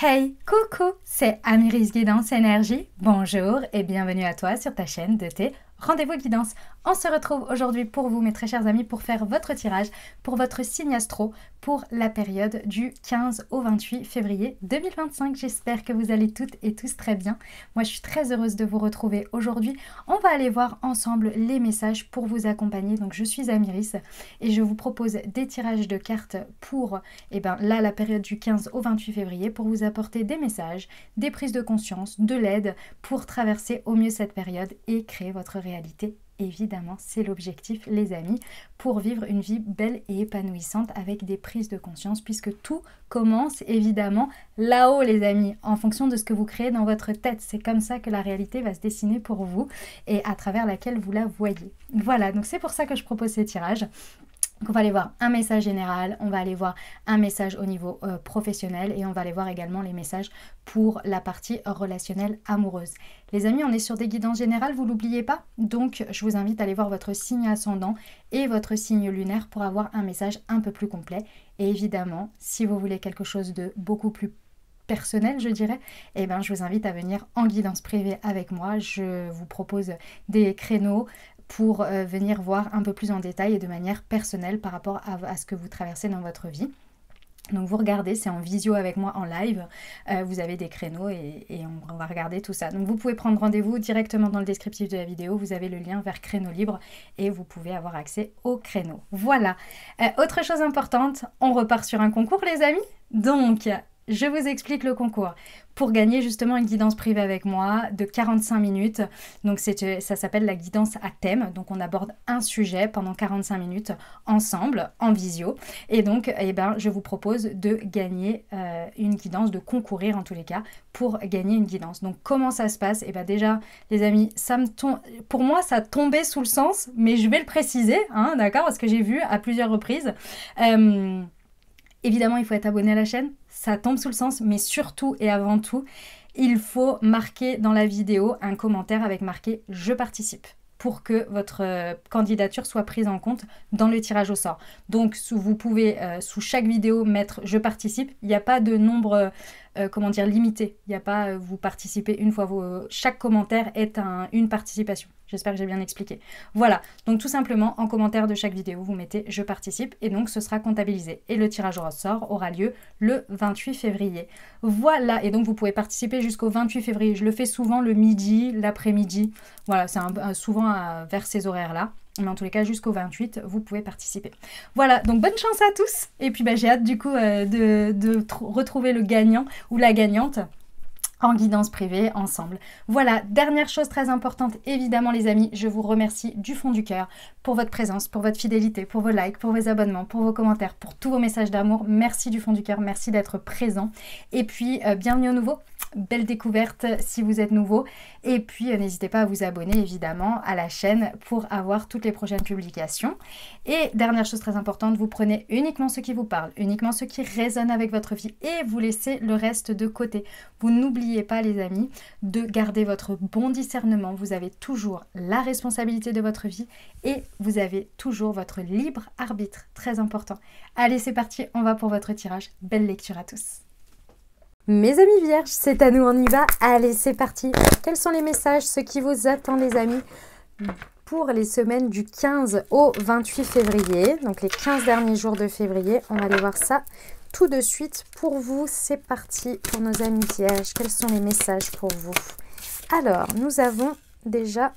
Hey, coucou, c'est Amiris Guidance Énergie. Bonjour et bienvenue à toi sur ta chaîne de tes rendez-vous guidance. On se retrouve aujourd'hui pour vous, mes très chers amis, pour faire votre tirage pour votre signe astro pour la période du 15 au 28 février 2025. J'espère que vous allez toutes et tous très bien. Moi, je suis très heureuse de vous retrouver aujourd'hui. On va aller voir ensemble les messages pour vous accompagner. Donc, je suis Amiris et je vous propose des tirages de cartes pour, là, la période du 15 au 28 février pour vous apporter des messages, des prises de conscience, de l'aide pour traverser au mieux cette période et créer votre réalité. Évidemment, c'est l'objectif, les amis, pour vivre une vie belle et épanouissante avec des prises de conscience, puisque tout commence évidemment là-haut, les amis, en fonction de ce que vous créez dans votre tête. C'est comme ça que la réalité va se dessiner pour vous et à travers laquelle vous la voyez. Voilà, donc c'est pour ça que je propose ces tirages. Donc on va aller voir un message général, on va aller voir un message au niveau professionnel et on va aller voir également les messages pour la partie relationnelle amoureuse. Les amis, on est sur des guidances générales, vous l'oubliez pas. Donc je vous invite à aller voir votre signe ascendant et votre signe lunaire pour avoir un message un peu plus complet. Et évidemment, si vous voulez quelque chose de beaucoup plus personnel, je dirais, je vous invite à venir en guidance privée avec moi. Je vous propose des créneaux pour venir voir un peu plus en détail et de manière personnelle par rapport à ce que vous traversez dans votre vie. Donc vous regardez, c'est en visio avec moi en live, vous avez des créneaux et on va regarder tout ça. Donc vous pouvez prendre rendez-vous directement dans le descriptif de la vidéo, vous avez le lien vers créneau libre et vous pouvez avoir accès au créneau. Voilà, autre chose importante, on repart sur un concours les amis, donc je vous explique le concours. Pour gagner justement une guidance privée avec moi de 45 minutes, donc ça s'appelle la guidance à thème, donc on aborde un sujet pendant 45 minutes ensemble, en visio, et donc je vous propose de gagner une guidance, de concourir en tous les cas, pour gagner une guidance. Donc comment ça se passe? Déjà les amis, pour moi ça tombait sous le sens, mais je vais le préciser, hein, d'accord, parce que j'ai vu à plusieurs reprises. Évidemment, il faut être abonné à la chaîne, ça tombe sous le sens, mais surtout et avant tout, il faut marquer dans la vidéo un commentaire avec marqué « Je participe » pour que votre candidature soit prise en compte dans le tirage au sort. Donc, vous pouvez, sous chaque vidéo, mettre « Je participe ». Il n'y a pas de nombre, limité. Il n'y a pas « Vous participez une fois ». Chaque commentaire est une participation. J'espère que j'ai bien expliqué. Voilà, donc tout simplement, en commentaire de chaque vidéo, vous mettez « Je participe » et donc ce sera comptabilisé. Et le tirage au sort aura lieu le 28 février. Voilà, et donc vous pouvez participer jusqu'au 28 février. Je le fais souvent le midi, l'après-midi. Voilà, c'est souvent vers ces horaires-là. Mais en tous les cas, jusqu'au 28, vous pouvez participer. Voilà, donc bonne chance à tous. Et puis j'ai hâte du coup de retrouver le gagnant ou la gagnante en guidance privée ensemble. Voilà, dernière chose très importante, évidemment les amis, je vous remercie du fond du cœur pour votre présence, pour votre fidélité, pour vos likes, pour vos abonnements, pour vos commentaires, pour tous vos messages d'amour. Merci du fond du cœur, merci d'être présent. Et puis, bienvenue au nouveau. Belle découverte si vous êtes nouveau. Et puis, n'hésitez pas à vous abonner évidemment à la chaîne pour avoir toutes les prochaines publications. Et dernière chose très importante, vous prenez uniquement ce qui vous parle, uniquement ce qui résonne avec votre vie et vous laissez le reste de côté. Vous n'oubliez pas les amis de garder votre bon discernement. Vous avez toujours la responsabilité de votre vie et vous avez toujours votre libre arbitre. Très important. Allez, c'est parti, on va pour votre tirage. Belle lecture à tous. Mes amis vierges, c'est à nous, on y va. Allez, c'est parti. Quels sont les messages, ce qui vous attend les amis, pour les semaines du 15 au 28 février, donc les 15 derniers jours de février. On va aller voir ça tout de suite pour vous. C'est parti pour nos amis vierges. Quels sont les messages pour vous? Alors, nous avons déjà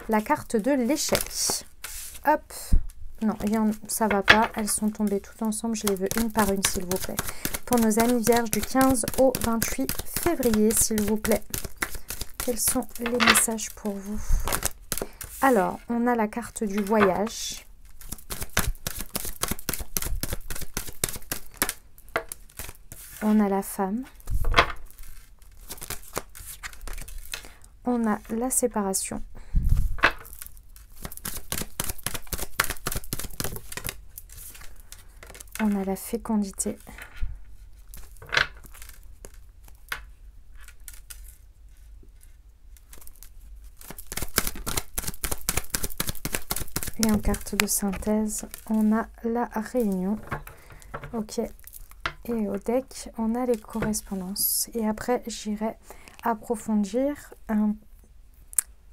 la carte de l'échec. Hop. Non, ça va pas. Elles sont tombées toutes ensemble. Je les veux une par une, s'il vous plaît. Pour nos amis vierges du 15 au 28 février, s'il vous plaît. Quels sont les messages pour vous? Alors, on a la carte du voyage. On a la femme. On a la séparation. On a la fécondité. Et en carte de synthèse, on a la réunion. Ok. Et au deck, on a les correspondances. Et après, j'irai approfondir...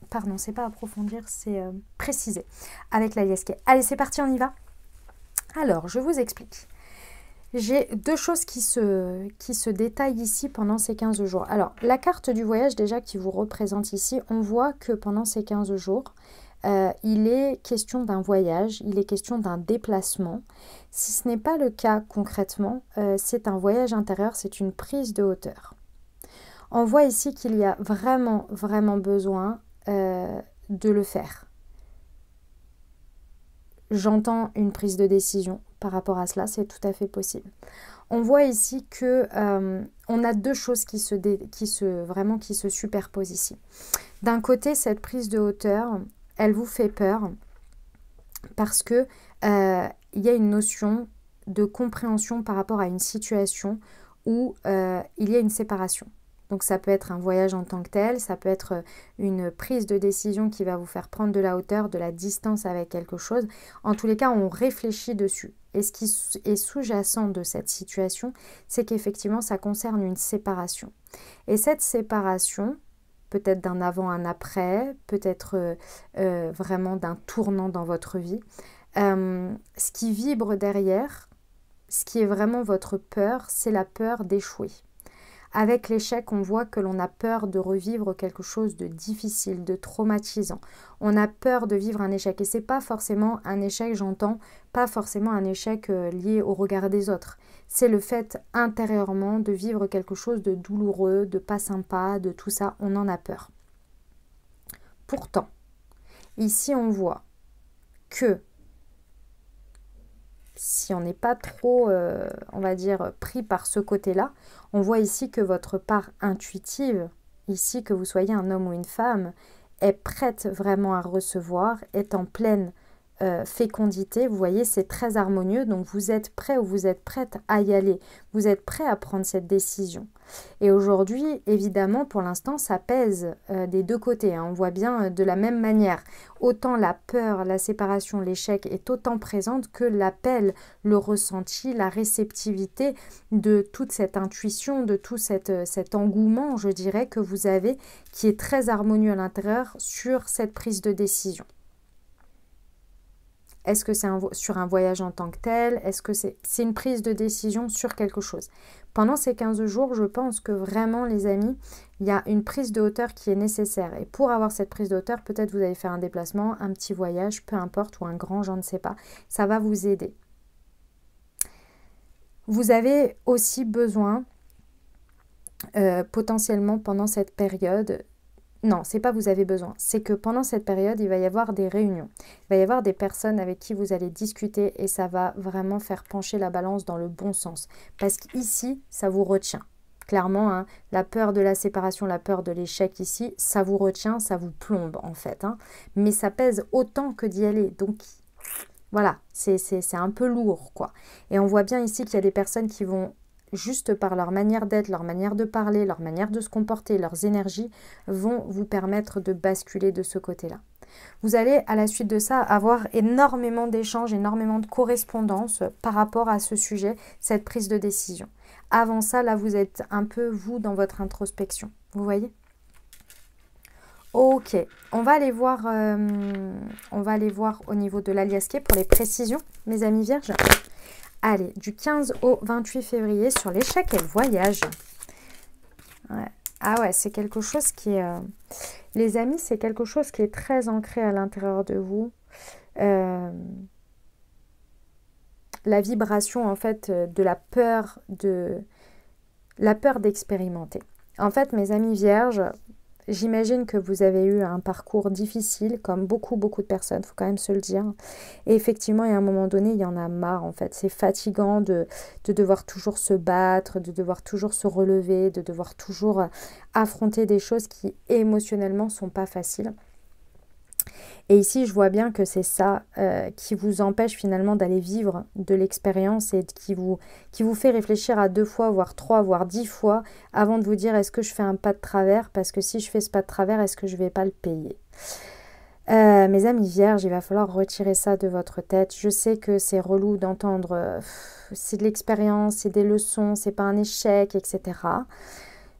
Pardon, c'est pas approfondir, c'est préciser avec la liesquée. Allez, c'est parti, on y va. Alors, je vous explique. J'ai deux choses qui se détaillent ici pendant ces 15 jours. Alors, la carte du voyage déjà qui vous représente ici, on voit que pendant ces 15 jours, il est question d'un voyage, il est question d'un déplacement. Si ce n'est pas le cas concrètement, c'est un voyage intérieur, c'est une prise de hauteur. On voit ici qu'il y a vraiment, vraiment besoin de le faire. J'entends une prise de décision par rapport à cela, c'est tout à fait possible. On voit ici que on a deux choses qui se superposent ici. D'un côté, cette prise de hauteur, elle vous fait peur parce que il y a une notion de compréhension par rapport à une situation où il y a une séparation. Donc ça peut être un voyage en tant que tel, ça peut être une prise de décision qui va vous faire prendre de la hauteur, de la distance avec quelque chose. En tous les cas, on réfléchit dessus. Et ce qui est sous-jacent de cette situation, c'est qu'effectivement, ça concerne une séparation. Et cette séparation, peut-être d'un avant, un après, peut-être vraiment d'un tournant dans votre vie, ce qui vibre derrière, ce qui est vraiment votre peur, c'est la peur d'échouer. Avec l'échec, on voit que l'on a peur de revivre quelque chose de difficile, de traumatisant. On a peur de vivre un échec. Et ce n'est pas forcément un échec, j'entends, pas forcément un échec lié au regard des autres. C'est le fait intérieurement de vivre quelque chose de douloureux, de pas sympa, de tout ça. On en a peur. Pourtant, ici on voit que si on n'est pas trop, on va dire, pris par ce côté-là, on voit ici que votre part intuitive, ici que vous soyez un homme ou une femme, est prête vraiment à recevoir, est en pleine fécondité. Vous voyez, c'est très harmonieux, donc vous êtes prêt ou vous êtes prête à y aller. Vous êtes prêt à prendre cette décision. Et aujourd'hui, évidemment, pour l'instant, ça pèse des deux côtés. On voit bien de la même manière. Autant la peur, la séparation, l'échec est autant présente que l'appel, le ressenti, la réceptivité de toute cette intuition, de tout cet engouement, je dirais, que vous avez, qui est très harmonieux à l'intérieur sur cette prise de décision. Est-ce que c'est sur un voyage en tant que tel? Est-ce que c'est une prise de décision sur quelque chose? Pendant ces 15 jours, je pense que vraiment, les amis, il y a une prise de hauteur qui est nécessaire. Et pour avoir cette prise de hauteur, peut-être vous allez faire un déplacement, un petit voyage, peu importe, ou un grand, je ne sais pas. Ça va vous aider. Vous avez aussi besoin, potentiellement pendant cette période, non, c'est pas vous avez besoin, c'est que pendant cette période, il va y avoir des réunions. Il va y avoir des personnes avec qui vous allez discuter et ça va vraiment faire pencher la balance dans le bon sens. Parce qu'ici, ça vous retient. Clairement, hein, la peur de la séparation, la peur de l'échec ici, ça vous retient, ça vous plombe en fait. Hein. Mais ça pèse autant que d'y aller. Donc voilà, c'est un peu lourd quoi. Et on voit bien ici qu'il y a des personnes qui vont juste par leur manière d'être, leur manière de parler, leur manière de se comporter, leurs énergies vont vous permettre de basculer de ce côté-là. Vous allez à la suite de ça avoir énormément d'échanges, énormément de correspondances par rapport à ce sujet, cette prise de décision. Avant ça, là, vous êtes un peu, vous, dans votre introspection. Vous voyez ? Ok, on va aller voir au niveau de la liesquée pour les précisions, mes amis vierges. Allez, du 15 au 28 février sur l'échec et le voyage. Ouais. Ah ouais, c'est quelque chose qui est... les amis, c'est quelque chose qui est très ancré à l'intérieur de vous. La vibration, en fait, de la peur d'expérimenter. En fait, mes amis vierges, j'imagine que vous avez eu un parcours difficile, comme beaucoup de personnes, il faut quand même se le dire. Et effectivement, il y a un moment donné, il y en a marre, en fait. C'est fatigant de devoir toujours se battre, de devoir toujours se relever, de devoir toujours affronter des choses qui, émotionnellement, sont pas faciles. Et ici, je vois bien que c'est ça qui vous empêche finalement d'aller vivre de l'expérience et qui vous fait réfléchir à 2 fois, voire 3, voire 10 fois avant de vous dire est-ce que je fais un pas de travers? Parce que si je fais ce pas de travers, est-ce que je ne vais pas le payer? Mes amis vierges, il va falloir retirer ça de votre tête. Je sais que c'est relou d'entendre, c'est de l'expérience, c'est des leçons, c'est pas un échec, etc.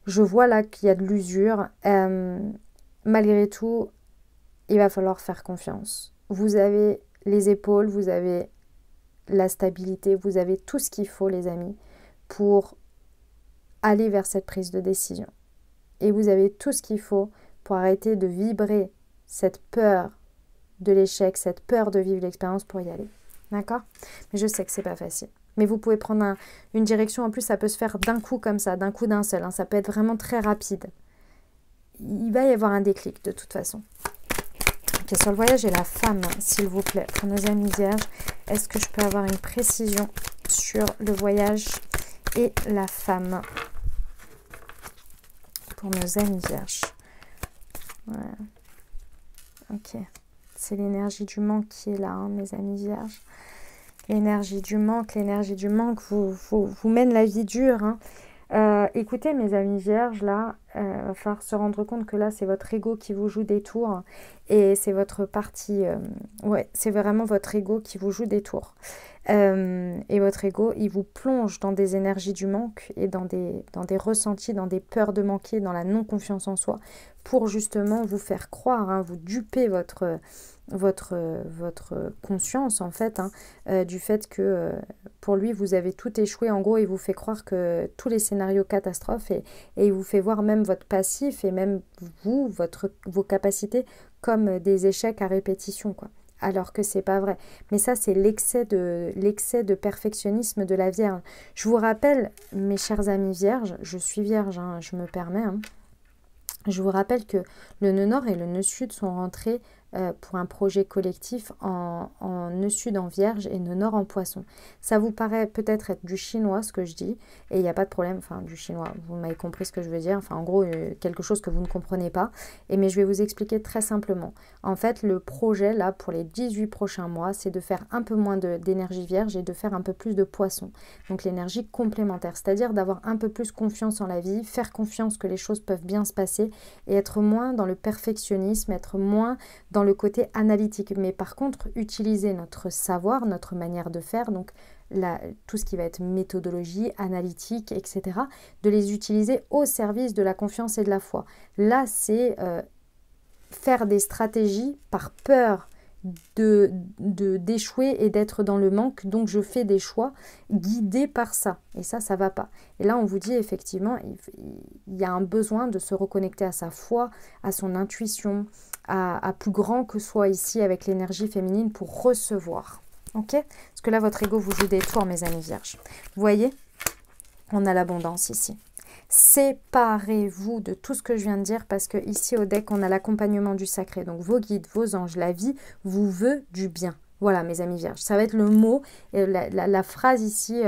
Je vois là qu'il y a de l'usure. Malgré tout, il va falloir faire confiance. Vous avez les épaules, vous avez la stabilité, vous avez tout ce qu'il faut, les amis, pour aller vers cette prise de décision. Et vous avez tout ce qu'il faut pour arrêter de vibrer cette peur de l'échec, cette peur de vivre l'expérience pour y aller. D'accord? Mais je sais que c'est pas facile. Mais vous pouvez prendre une direction, en plus ça peut se faire d'un coup comme ça, d'un coup d'un seul. Hein. Ça peut être vraiment très rapide. Il va y avoir un déclic de toute façon. Ok, sur le voyage et la femme, s'il vous plaît, pour nos amis vierges, est-ce que je peux avoir une précision sur le voyage et la femme pour nos amis vierges? Voilà. Ok. C'est l'énergie du manque qui est là, hein, mes amis vierges. L'énergie du manque vous mène la vie dure. Hein. Écoutez, mes amis vierges, là, va falloir se rendre compte que là, c'est votre ego qui vous joue des tours. Et c'est votre partie... ouais, c'est vraiment votre ego qui vous joue des tours. Et votre ego, il vous plonge dans des énergies du manque et dans des ressentis, dans des peurs de manquer, dans la non-confiance en soi, pour justement vous faire croire, hein, vous duper votre conscience en fait, hein, du fait que pour lui vous avez tout échoué. En gros, il vous fait croire que tous les scénarios catastrophes et il vous fait voir même votre passif et même vos capacités comme des échecs à répétition, quoi. Alors que c'est pas vrai. Mais ça, c'est l'excès de perfectionnisme de la Vierge. Je vous rappelle, mes chers amis vierges, je suis vierge, hein, je me permets, hein, je vous rappelle que le nœud nord et le nœud sud sont rentrés pour un projet collectif en nœud sud en vierge et nœud nord en poisson. Ça vous paraît peut-être être du chinois ce que je dis, et il n'y a pas de problème, enfin du chinois, vous m'avez compris ce que je veux dire, enfin en gros quelque chose que vous ne comprenez pas, mais je vais vous expliquer très simplement. En fait, le projet là pour les 18 prochains mois, c'est de faire un peu moins d'énergie vierge et de faire un peu plus de poisson. Donc l'énergie complémentaire, c'est-à-dire d'avoir un peu plus confiance en la vie, faire confiance que les choses peuvent bien se passer et être moins dans le perfectionnisme, être moins dans le côté analytique. Mais par contre, utiliser notre savoir, notre manière de faire, donc tout ce qui va être méthodologie, analytique, etc., de les utiliser au service de la confiance et de la foi. Là, c'est faire des stratégies par peur d'échouer et d'être dans le manque, donc je fais des choix guidés par ça, et ça va pas. Et là on vous dit effectivement il y a un besoin de se reconnecter à sa foi, à son intuition, à plus grand que soi ici avec l'énergie féminine pour recevoir, ok? Parce que là votre ego vous joue des tours, mes amis vierges. Vous voyez, on a l'abondance ici. Séparez-vous de tout ce que je viens de dire parce que ici au deck on a l'accompagnement du sacré, donc vos guides, vos anges, la vie vous veut du bien. Voilà mes amis vierges, ça va être le mot, la phrase ici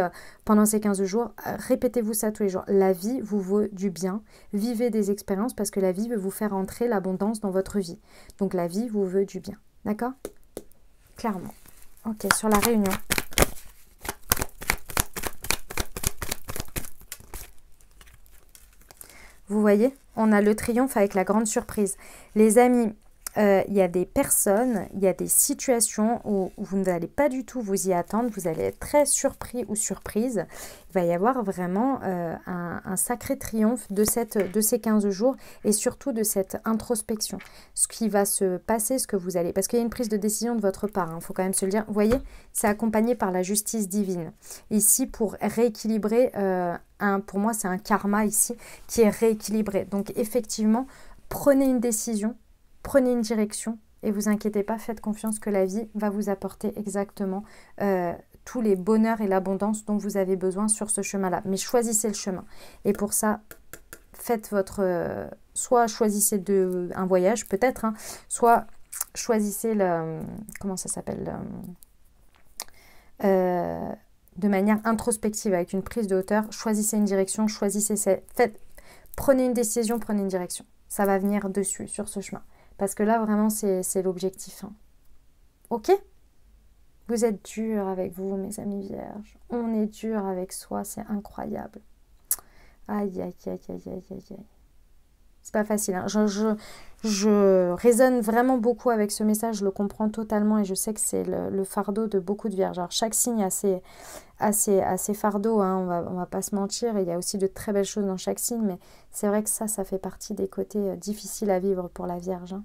pendant ces 15 jours, répétez-vous ça tous les jours, la vie vous veut du bien, vivez des expériences parce que la vie veut vous faire entrer l'abondance dans votre vie, donc la vie vous veut du bien, d'accord? Clairement. Ok, sur la réunion. Vous voyez, on a le triomphe avec la grande surprise. Les amis, il y a des personnes, il y a des situations où vous n'allez pas du tout vous y attendre, vous allez être très surpris ou surprise. Il va y avoir vraiment un sacré triomphe de ces 15 jours et surtout de cette introspection. Ce qui va se passer, ce que vous allez... Parce qu'il y a une prise de décision de votre part, il faut quand même se le dire. Vous voyez, c'est accompagné par la justice divine. Ici, pour rééquilibrer... pour moi, c'est un karma ici qui est rééquilibré. Donc, effectivement, prenez une décision, prenez une direction et vous inquiétez pas, faites confiance que la vie va vous apporter exactement tous les bonheurs et l'abondance dont vous avez besoin sur ce chemin-là. Mais choisissez le chemin. Et pour ça, faites votre... soit choisissez un voyage, peut-être, hein, soit choisissez le... Comment ça s'appelle de manière introspective, avec une prise de hauteur, choisissez une direction, prenez une décision, prenez une direction. Ça va venir dessus, sur ce chemin. Parce que là, vraiment, c'est l'objectif. Hein. Ok? Vous êtes dur avec vous, mes amis vierges. On est dur avec soi, c'est incroyable. Aïe, aïe, aïe, aïe, aïe, aïe, aïe. C'est pas facile, hein. Je résonne vraiment beaucoup avec ce message, je le comprends totalement et je sais que c'est le fardeau de beaucoup de vierges. Alors chaque signe a ses fardeaux, hein, on va pas se mentir, il y a aussi de très belles choses dans chaque signe, mais c'est vrai que ça fait partie des côtés difficiles à vivre pour la vierge, hein.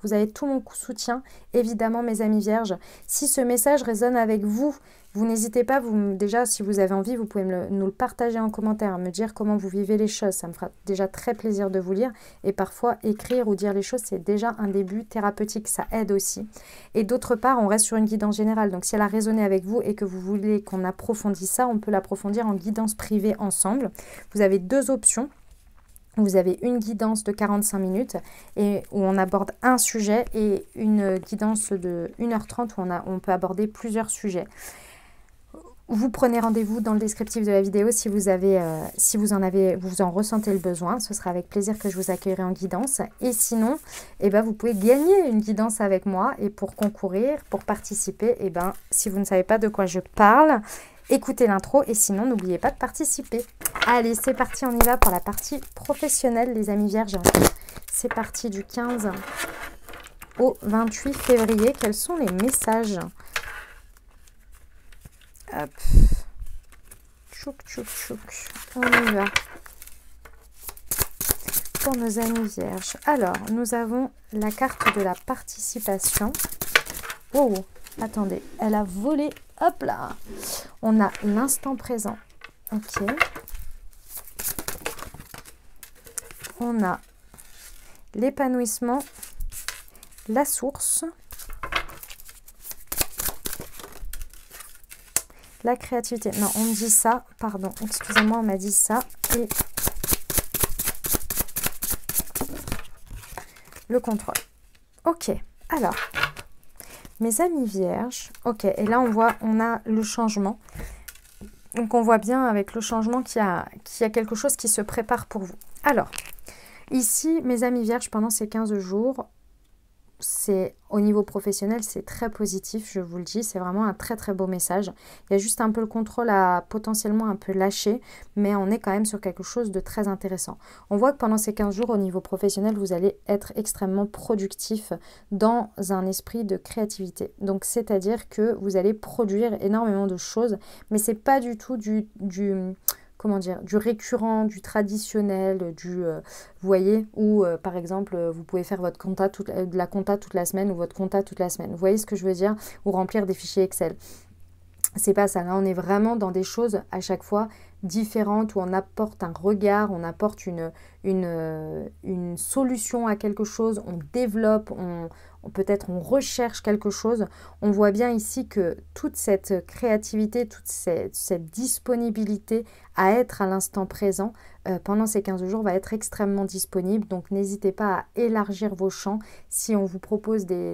Vous avez tout mon soutien, évidemment, mes amis vierges. Si ce message résonne avec vous, vous n'hésitez pas, déjà, si vous avez envie, vous pouvez nous le partager en commentaire, me dire comment vous vivez les choses. Ça me fera déjà très plaisir de vous lire. Et parfois, écrire ou dire les choses, c'est déjà un début thérapeutique. Ça aide aussi. Et d'autre part, on reste sur une guidance générale. Donc, si elle a résonné avec vous et que vous voulez qu'on approfondisse ça, on peut l'approfondir en guidance privée ensemble. Vous avez deux options. Vous avez une guidance de 45 minutes et où on aborde un sujet et une guidance de 1h30 où on peut aborder plusieurs sujets. Vous prenez rendez-vous dans le descriptif de la vidéo si vous en ressentez le besoin. Ce sera avec plaisir que je vous accueillerai en guidance. Et sinon, vous pouvez gagner une guidance avec moi. Et pour concourir, pour participer, si vous ne savez pas de quoi je parle, écoutez l'intro et sinon, n'oubliez pas de participer. Allez, c'est parti, on y va pour la partie professionnelle, les amis vierges. C'est parti du 15 au 28 février. Quels sont les messages? Hop. Tchouk, tchouk, tchouk. On y va. Pour nos amis vierges. Alors, nous avons la carte de la participation. Oh, attendez, elle a volé. Hop là. On a l'instant présent. Ok. On a l'épanouissement, la source, la créativité. Non, on me dit ça, pardon, excusez-moi, on m'a dit ça. Et le contrôle. Ok, alors, mes amis vierges, ok, et là on a le changement. Donc on voit bien avec le changement qu'il y a quelque chose qui se prépare pour vous. Alors, ici, mes amis vierges, pendant ces 15 jours, au niveau professionnel, c'est très positif, je vous le dis. C'est vraiment un très très beau message. Il y a juste un peu le contrôle à potentiellement un peu lâcher, mais on est quand même sur quelque chose de très intéressant. On voit que pendant ces 15 jours, au niveau professionnel, vous allez être extrêmement productif dans un esprit de créativité. Donc, c'est-à-dire que vous allez produire énormément de choses, mais c'est pas du tout comment dire, du récurrent, du traditionnel, vous voyez, où par exemple, vous pouvez faire votre compta de la compta toute la semaine ou votre compta toute la semaine. Vous voyez ce que je veux dire? Ou remplir des fichiers Excel. C'est pas ça, là on est vraiment dans des choses à chaque fois différentes où on apporte un regard, on apporte une solution à quelque chose, on développe, peut-être on recherche quelque chose. On voit bien ici que toute cette créativité, toute cette disponibilité à être à l'instant présent pendant ces 15 jours va être extrêmement disponible. Donc n'hésitez pas à élargir vos champs si on vous propose des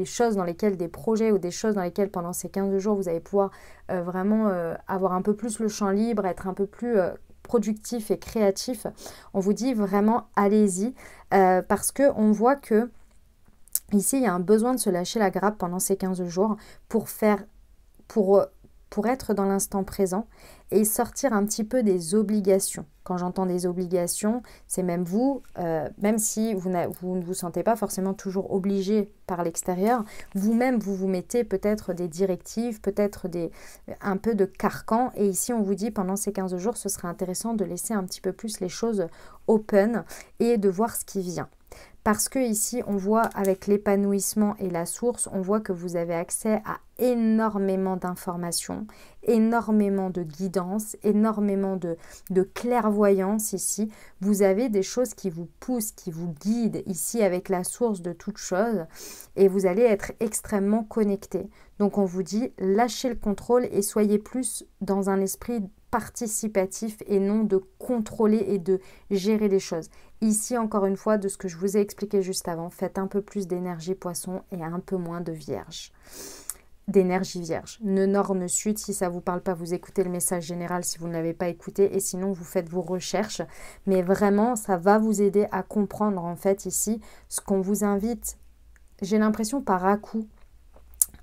choses dans lesquelles, des projets ou des choses dans lesquelles pendant ces 15 jours vous allez pouvoir vraiment avoir un peu plus le champ libre, être un peu plus productif et créatif. On vous dit vraiment allez-y parce que on voit que ici il y a un besoin de se lâcher la grappe pendant ces 15 jours pour être dans l'instant présent et sortir un petit peu des obligations. Quand j'entends des obligations, c'est même vous, même si vous ne vous sentez pas forcément toujours obligé par l'extérieur, vous-même vous mettez peut-être des directives, peut-être un peu de carcan. Et ici on vous dit pendant ces 15 jours, ce serait intéressant de laisser un petit peu plus les choses open et de voir ce qui vient. Parce que ici, on voit avec l'épanouissement et la source, on voit que vous avez accès à énormément d'informations, énormément de guidance, énormément de clairvoyance ici. Vous avez des choses qui vous poussent, qui vous guident ici avec la source de toute chose et vous allez être extrêmement connecté. Donc on vous dit lâchez le contrôle et soyez plus dans un esprit participatif et non de contrôler et de gérer les choses. Ici, encore une fois, de ce que je vous ai expliqué juste avant, faites un peu plus d'énergie poisson et un peu moins de vierge. D'énergie vierge. Ne nord, ne sud, si ça ne vous parle pas, vous écoutez le message général si vous ne l'avez pas écouté et sinon vous faites vos recherches. Mais vraiment, ça va vous aider à comprendre en fait ici ce qu'on vous invite, j'ai l'impression par à-coup,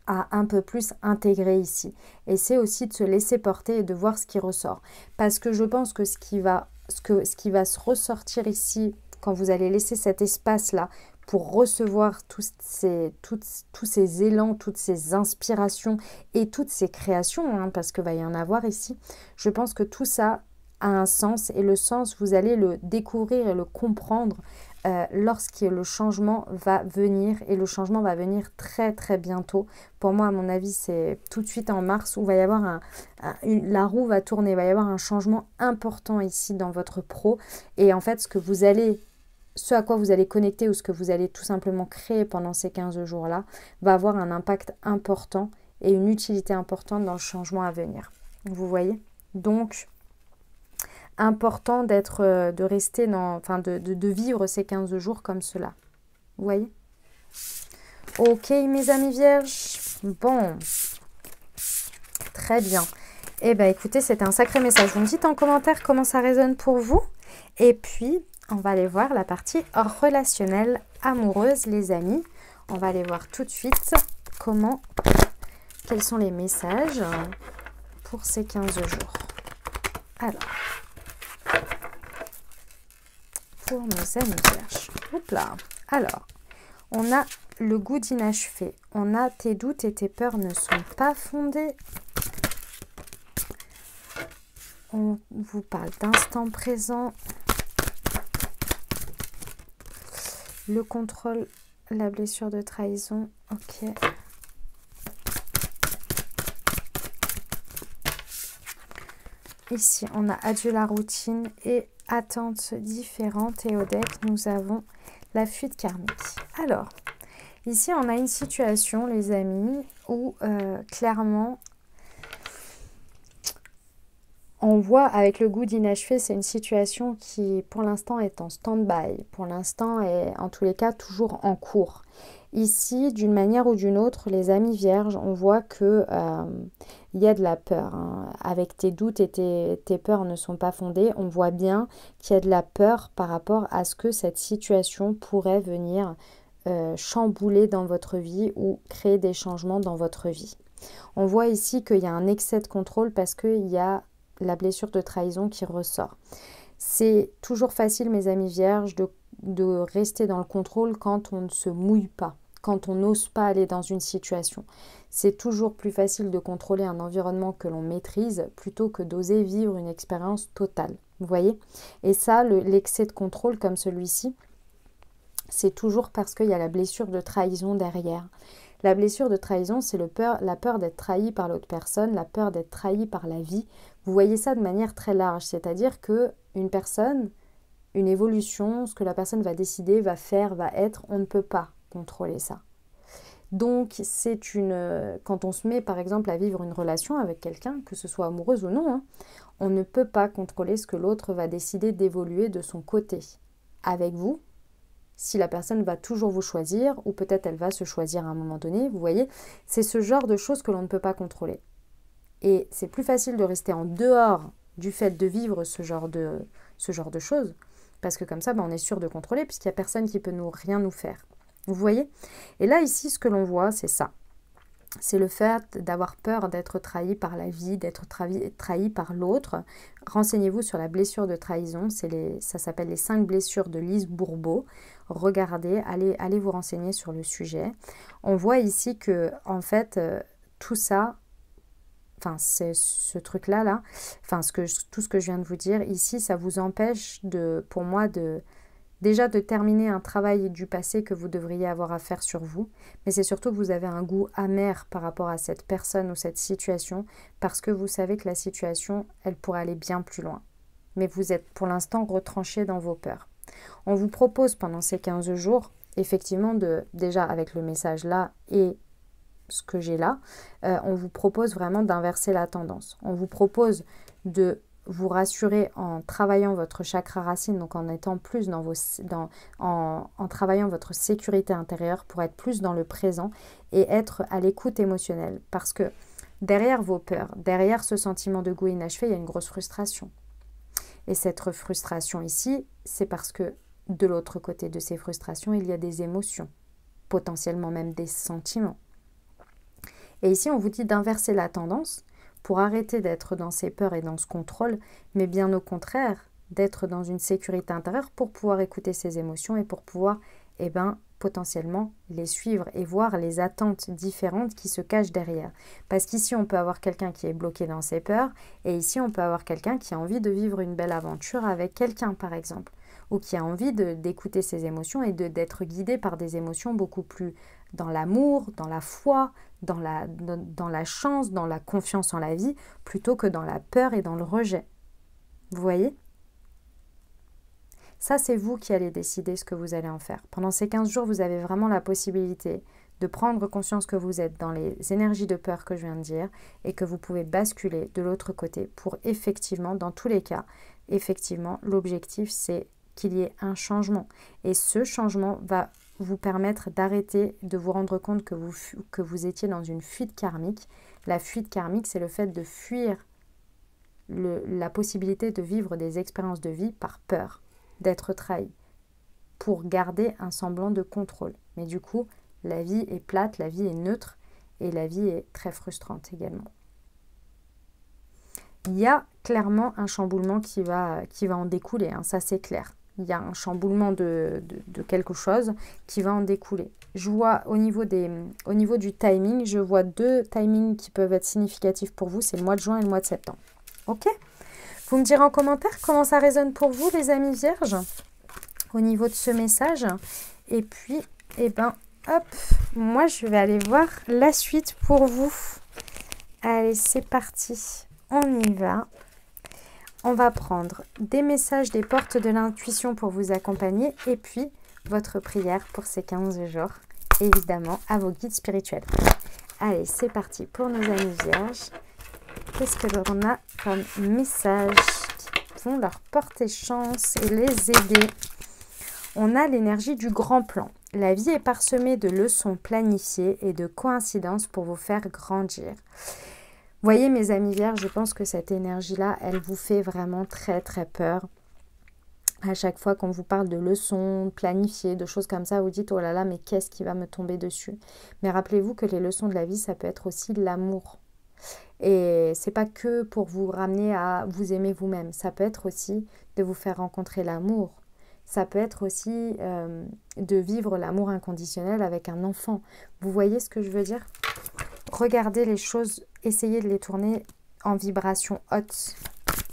à un peu plus intégrer ici. Et c'est aussi de se laisser porter et de voir ce qui ressort. Parce que je pense que ce qui va ce qui va se ressortir ici, quand vous allez laisser cet espace-là pour recevoir tous ces élans, toutes ces inspirations et toutes ces créations, hein, parce qu'il va y en avoir ici, je pense que tout ça a un sens, et le sens, vous allez le découvrir et le comprendre lorsque le changement va venir, et le changement va venir très très bientôt. Pour moi, à mon avis, c'est tout de suite en mars où va y avoir la roue va tourner, il va y avoir un changement important ici dans votre pro, et en fait ce à quoi vous allez connecter ou ce que vous allez tout simplement créer pendant ces 15 jours-là va avoir un impact important et une utilité importante dans le changement à venir. Vous voyez? Donc, important de rester de vivre ces 15 jours comme cela. Vous voyez? Ok, mes amis vierges. Bon. Très bien. Eh bien, écoutez, c'était un sacré message. Vous me dites en commentaire comment ça résonne pour vous. Et puis, on va aller voir la partie relationnelle, amoureuse, les amis. On va aller voir tout de suite quels sont les messages pour ces 15 jours. Alors, pour nos amis vierges. Hop là. Alors, on a le goût d'inachevé. On a tes doutes et tes peurs ne sont pas fondés. On vous parle d'instant présent. Le contrôle, la blessure de trahison. Ok. Ici, on a adieu la routine et attentes différentes. Et au deck, nous avons la fuite karmique. Alors, ici, on a une situation, les amis, où clairement, on voit avec le goût d'inachevé, c'est une situation qui, pour l'instant, est en stand-by. Pour l'instant, est en tous les cas toujours en cours. Ici, d'une manière ou d'une autre, les amis vierges, on voit que il y a de la peur. Hein. Avec tes doutes et tes peurs ne sont pas fondées, on voit bien qu'il y a de la peur par rapport à ce que cette situation pourrait venir chambouler dans votre vie ou créer des changements dans votre vie. On voit ici qu'il y a un excès de contrôle parce qu'il y a la blessure de trahison qui ressort. C'est toujours facile, mes amis vierges, de rester dans le contrôle quand on ne se mouille pas, quand on n'ose pas aller dans une situation. C'est toujours plus facile de contrôler un environnement que l'on maîtrise plutôt que d'oser vivre une expérience totale. Vous voyez? Et ça, l'excès de contrôle comme celui-ci, c'est toujours parce qu'il y a la blessure de trahison derrière. La blessure de trahison, c'est la peur d'être trahi par l'autre personne, la peur d'être trahi par la vie. Vous voyez ça de manière très large, c'est-à-dire qu'une personne, une évolution, ce que la personne va décider, va faire, va être, on ne peut pas contrôler ça. Donc, quand on se met par exemple à vivre une relation avec quelqu'un, que ce soit amoureuse ou non, hein, on ne peut pas contrôler ce que l'autre va décider d'évoluer de son côté avec vous. Si la personne va toujours vous choisir, ou peut-être elle va se choisir à un moment donné, vous voyez, c'est ce genre de choses que l'on ne peut pas contrôler. Et c'est plus facile de rester en dehors du fait de vivre ce genre de choses, parce que comme ça, on est sûr de contrôler, puisqu'il n'y a personne qui peut rien nous faire. Vous voyez? Et là, ici, ce que l'on voit, c'est ça. C'est le fait d'avoir peur d'être trahi par la vie, d'être trahi par l'autre. Renseignez-vous sur la blessure de trahison. Ça s'appelle les 5 blessures de Lise Bourbeau. Regardez, allez vous renseigner sur le sujet. On voit ici que, en fait, tout ça, enfin, c'est ce truc-là, tout ce que je viens de vous dire ici, ça vous empêche, pour moi, déjà de terminer un travail du passé que vous devriez avoir à faire sur vous, mais c'est surtout que vous avez un goût amer par rapport à cette personne ou cette situation, parce que vous savez que la situation, elle pourrait aller bien plus loin. Mais vous êtes pour l'instant retranché dans vos peurs. On vous propose pendant ces 15 jours, effectivement, déjà avec le message là et ce que j'ai là, on vous propose vraiment d'inverser la tendance. On vous propose de vous rassurer en travaillant votre chakra racine, donc en étant plus en travaillant votre sécurité intérieure pour être plus dans le présent et être à l'écoute émotionnelle. Parce que derrière vos peurs, derrière ce sentiment de goût inachevé, il y a une grosse frustration. Et cette frustration ici, c'est parce que de l'autre côté de ces frustrations, il y a des émotions, potentiellement même des sentiments. Et ici, on vous dit d'inverser la tendance pour arrêter d'être dans ces peurs et dans ce contrôle, mais bien au contraire, d'être dans une sécurité intérieure pour pouvoir écouter ses émotions et pour pouvoir potentiellement les suivre et voir les attentes différentes qui se cachent derrière. Parce qu'ici, on peut avoir quelqu'un qui est bloqué dans ses peurs et ici, on peut avoir quelqu'un qui a envie de vivre une belle aventure avec quelqu'un, par exemple, ou qui a envie d'écouter ses émotions et d'être guidé par des émotions beaucoup plus dans l'amour, dans la foi, dans la chance, dans la confiance en la vie, plutôt que dans la peur et dans le rejet. Vous voyez ? Ça, c'est vous qui allez décider ce que vous allez en faire. Pendant ces 15 jours, vous avez vraiment la possibilité de prendre conscience que vous êtes dans les énergies de peur que je viens de dire et que vous pouvez basculer de l'autre côté pour effectivement, dans tous les cas, effectivement, l'objectif, c'est qu'il y ait un changement. Et ce changement va vous permettre d'arrêter de vous rendre compte que vous étiez dans une fuite karmique. La fuite karmique, c'est le fait de fuir la possibilité de vivre des expériences de vie par peur d'être trahi, pour garder un semblant de contrôle. Mais du coup, la vie est plate, la vie est neutre et la vie est très frustrante également. Il y a clairement un chamboulement qui va en découler, hein, ça c'est clair. Il y a un chamboulement de quelque chose qui va en découler. Je vois au niveau du timing, je vois 2 timings qui peuvent être significatifs pour vous, c'est le mois de juin et le mois de septembre. Ok ? Vous me direz en commentaire comment ça résonne pour vous, les amis vierges, au niveau de ce message. Et puis, hop, moi, je vais aller voir la suite pour vous. Allez, c'est parti. On y va. On va prendre des messages des portes de l'intuition pour vous accompagner et puis votre prière pour ces 15 jours. Évidemment, à vos guides spirituels. Allez, c'est parti pour nos amis vierges. Qu'est-ce que l'on a comme message qui vont leur porter chance et les aider? On a l'énergie du grand plan. La vie est parsemée de leçons planifiées et de coïncidences pour vous faire grandir. Voyez mes amis vierges, je pense que cette énergie-là, elle vous fait vraiment très très peur. À chaque fois qu'on vous parle de leçons planifiées, de choses comme ça, vous dites oh là là, mais qu'est-ce qui va me tomber dessus? Mais rappelez-vous que les leçons de la vie, ça peut être aussi l'amour. Et c'est pas que pour vous ramener à vous aimer vous-même, ça peut être aussi de vous faire rencontrer l'amour, ça peut être aussi de vivre l'amour inconditionnel avec un enfant. Vous voyez ce que je veux dire? Regardez les choses, essayez de les tourner en vibration haute,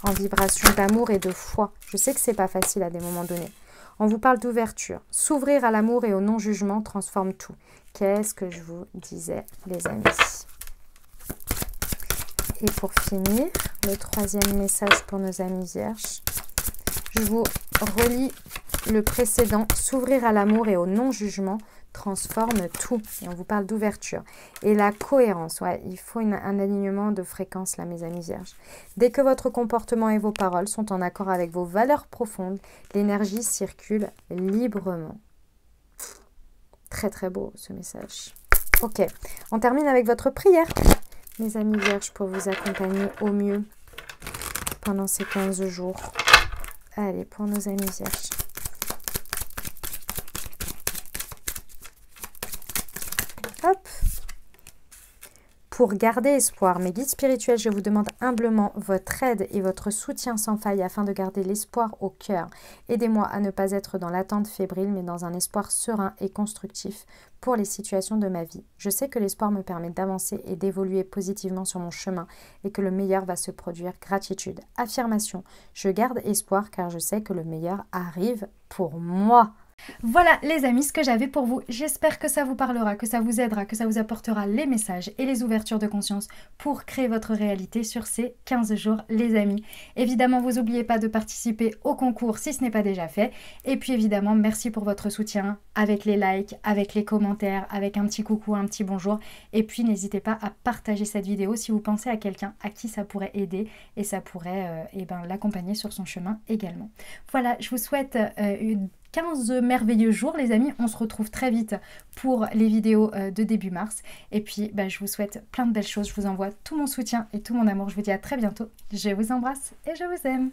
en vibration d'amour et de foi. Je sais que c'est pas facile à des moments donnés. On vous parle d'ouverture. S'ouvrir à l'amour et au non-jugement transforme tout. Qu'est-ce que je vous disais, les amis? Et pour finir, le 3e message pour nos amis vierges, je vous relis le précédent. S'ouvrir à l'amour et au non-jugement transforme tout. Et on vous parle d'ouverture. Et la cohérence, ouais, il faut un alignement de fréquence là, mes amis vierges. Dès que votre comportement et vos paroles sont en accord avec vos valeurs profondes, l'énergie circule librement. Très très beau ce message. Ok, on termine avec votre prière. Mes amis vierges, pour vous accompagner au mieux pendant ces 15 jours. Allez, pour nos amis vierges. Hop. Pour garder espoir, mes guides spirituels, je vous demande humblement votre aide et votre soutien sans faille afin de garder l'espoir au cœur. Aidez-moi à ne pas être dans l'attente fébrile, mais dans un espoir serein et constructif pour les situations de ma vie. Je sais que l'espoir me permet d'avancer et d'évoluer positivement sur mon chemin et que le meilleur va se produire. Gratitude. Affirmation. Je garde espoir car je sais que le meilleur arrive pour moi. Voilà les amis, ce que j'avais pour vous. J'espère que ça vous parlera, que ça vous aidera, que ça vous apportera les messages et les ouvertures de conscience pour créer votre réalité sur ces 15 jours les amis. Évidemment, vous n'oubliez pas de participer au concours si ce n'est pas déjà fait. Et puis évidemment, merci pour votre soutien avec les likes, avec les commentaires, avec un petit coucou, un petit bonjour. Et puis n'hésitez pas à partager cette vidéo si vous pensez à quelqu'un à qui ça pourrait aider et ça pourrait l'accompagner sur son chemin également. Voilà, je vous souhaite une 15 merveilleux jours les amis, on se retrouve très vite pour les vidéos de début mars et puis je vous souhaite plein de belles choses, je vous envoie tout mon soutien et tout mon amour, je vous dis à très bientôt, je vous embrasse et je vous aime.